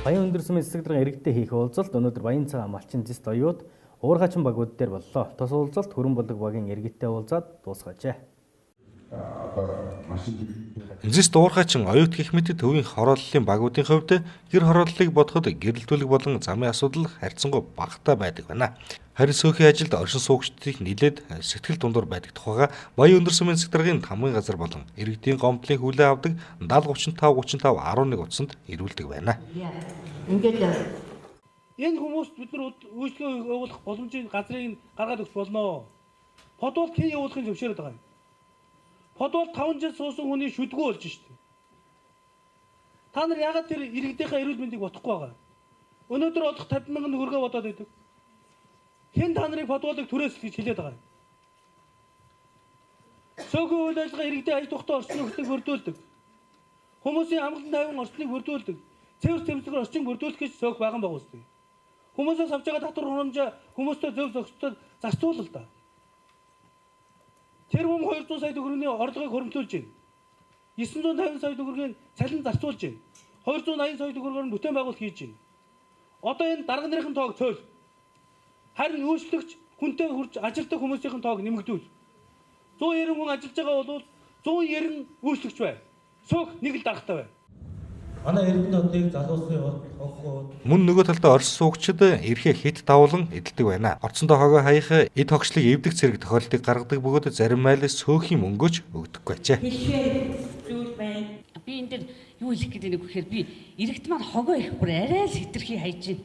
Баян өндөр сүмийн засаг даргын иргэдтэй хийх уулзалт өнөөдөр Баян цагаан малчин зэст оюут уурхайчин багууд дээр боллоо. Тус уулзалт Хүрэн Булаг багийн иргэдтэй уулзаад дуусгажээ. Зэст уурхайчин оюут гэх мэт төвийн хорооллын багуудын хувьд гэр хорооллыг бодоход гэрэл төлөв болон замын асуудал харьцангуй багатай байдаг байна. Харин сөөхийн ажилд оршин суугчдыг нийлээд сэтгэл дундуур байдаг тухайга Баян өндөр сүмийн засаг даргын хамгийн газар болон иргэдийн гомдлын хүлээ авдаг 70 35 35 11 утсанд ирүүлдэг байна. Ингээд энэ хүмүүст бид нар үйлчлэгээ явуулах боломжийн газрыг гаргаад өгч болно. Подвол хэн явуулахын зөвшөөрөд байгаа юм. Подвол 5 жил суусан хүний шүдгүү болж штеп. Та нар яагаад тэр иргэдийнхээ эрүүл мэндийг бодохгүй байгаа? Өнөөдөр олох 50,000 төгрөгөө бодоод байдаг. Хэн та нарыг подволыг түрээс гэж хэлээд байгаа юм. Сөөгийн үйл ажиллагаа иргэдийн аж тухтай орчныг бүрдүүлдэг. Хүмүүсийн амгалан тайван орчныг бүрдүүлдэг. Цэвэр тэмцэлгээр орчин бүрдүүлэх гэж сөөх байган байгуулдаг. Хүмүүсээс авч байгаа татвар хурамжаа хүмүүстээ зөв зөвхөсtöд зарцуул л да. Тэр хүн 200 сая төгрөгийн орлогыг хөрөмтүүлж байна. 950 сая төгрөгийн цалин зарцуулж байна. 280 сая төгрөгөөр нь бүтээн байгуулалт хийж байна. Одоо энэ дарга нарын тоог цөөл. Харин үйлчлэгч хүнтэй хурж ажилтдаг хүмүүсийн тоог нэмэгдүүл. 190 хүн ажиллаж байгаа бол 190 үйлчлэгч бай. Сөөх нэг л даргатай бай. Манай эрдэнэ одыг залуусын хогоо Мөн нөгөө талдаа оршин суугчид эрхээ хит давуулан эдэлдэг байна. Орцондоо хогоо хаях эд хогшлыг эвдэх зэрэг тохиолдлыг гаргадаг бөгөөд зарим айл сөөхийн мөнгөж өгдөггүй ажээ. зүйл байна. Би энэ дээр юу хэлэх гээд байгааг гэхээр би иргэд маань хогоо их бүр арай л хитрхи хайж байна.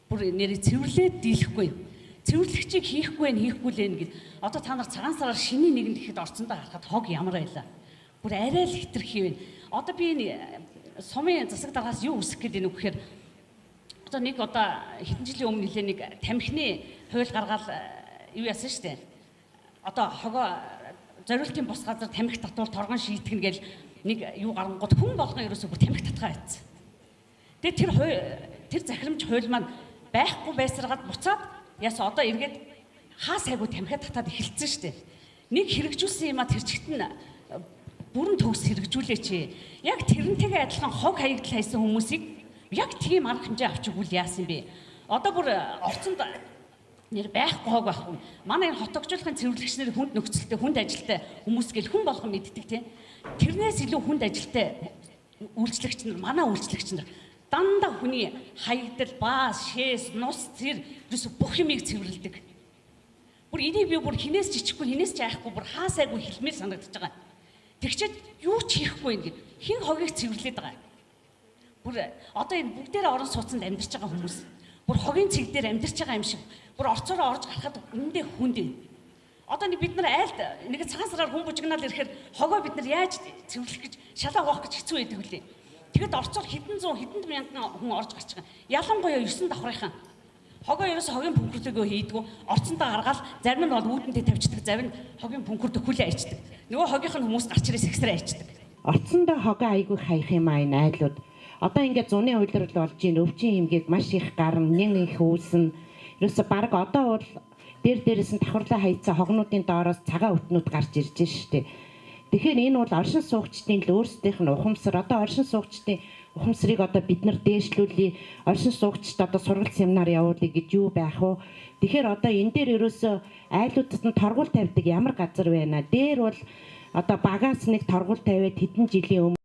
Бүр нэрээ цэвэрлээд дийлэхгүй. Цэвэрлэгчийг хийхгүй байх хийхгүй л байх гэд. Одоо та нар цагаан сараар шиний нэгэнд ихэд орцондоо харахад хог ямар байлаа. Бүр арай л хитрхи байна. Одоо би энэ сумын засаг даргаас юу үсэх гээд байна вэ гэхээр одоо нэг хэдэн жилийн өмнө нэлээ нэг тамхины хууль гаргаад юу яасан штэ. Одоо хогоо зориултын бус газар тамхи татвал торгон шийтгэн гэж нэг юу гарангууд хүн болгон ерөөсөө бүр тамхи татгаа байцсан. Тэгээ тэр захирамж хууль маань байхгүй байсараад буцаад яасан одоо эргээд хаа сайгүй тамхи татаад эхэлсэн штэ. Нэг хэрэгжүүлсэн юм а тэр чигт нь бүрэн төгс хэрэгжүүлээч. Яг тэрнтэйгээ адилхан хог хаягдл хайсан хүмүүсийг яг тийм арга хэмжээ авч игүүл яасан бэ? Одоо бүр орцонд нэр байхгүй хог байхгүй. Манай энэ хотогжуулахын цэвэрлэгчнэр хүнд нөхцөлтэй хүнд ажилтай хүмүүс гэл хүн болгон мэддэг тийм. Тэрнээс илүү хүнд ажилтай үйлчлэгч нар манай үйлчлэгч нар дандаа хүний хаягдл, баас, шээс, нус, цэр ерөөсө бүх юмыг цэвэрлдэг. Бүр энийг би бүр хинээс жичихгүй, хинээс ч айхгүй бүр хаасайгүй хэлмээр санагдаж байгаа. Тэгчээд юу ч хийхгүй юм гээд хин хогийг цэвэрлээд байгаа. Бүр одоо энэ бүгдээр орон сууцанд амьдарч байгаа хүмүүс. Бүр хогийн цэг дээр амьдарч байгаа юм шиг. Бүр орцоороо орж гарахад үндэ хүнд. Одоо бид нар айлд нэг цагаан сараар хүн бужигнаал ирэхээр хогоо бид нар яаж цэвэрлэх гэж шалаа гоох гэж хэцүү байдаг үлээ. Тэгэд орцоор хэдэн мянган хүн орж гарч байгаа. Ялангуяа 9 давхрынхан. Хогоо ерөөсө хогийн пүнкүртэйгөө хийдгүү. Орцондоо гаргаад зарим нь бол үүдэнтэй тавьчихдаг, зарим нь хогийн пүнкүртэ хүлээ айчдаг. Нөгөө хогийнх нь хүмүүс гарч ирээс экстрэ айчдаг. Орцондоо хогоо айгүй хаях юм аа энэ айлууд. Одоо ингээд зуны үйлрэл болж ийн өвчин хэмгээг маш их гарна, нэг их үүснэ. Ерөөсө баг одоо бол дээрээс нь давхарлаа хайцсан хогнуудын доороос цагаан өтнүүд гарч ирж штэ. Тэгэхээр энэ бол оршин суугчдын л өөрсдийнх нь ухамсар. Одоо оршин суугчдын ухамсарыг одоо бид нар дээшлүүлээ. Оршин суугчд одоо сургалт семинар явуулъя гэж юу байх вэ? Тэгэхээр одоо энэ дээр ерөөсөө айлуудад нь торгуул тавьдаг ямар газар байна? Дээр бол одоо багаас нэг торгуул тавиад хэдэн жилийн өмнө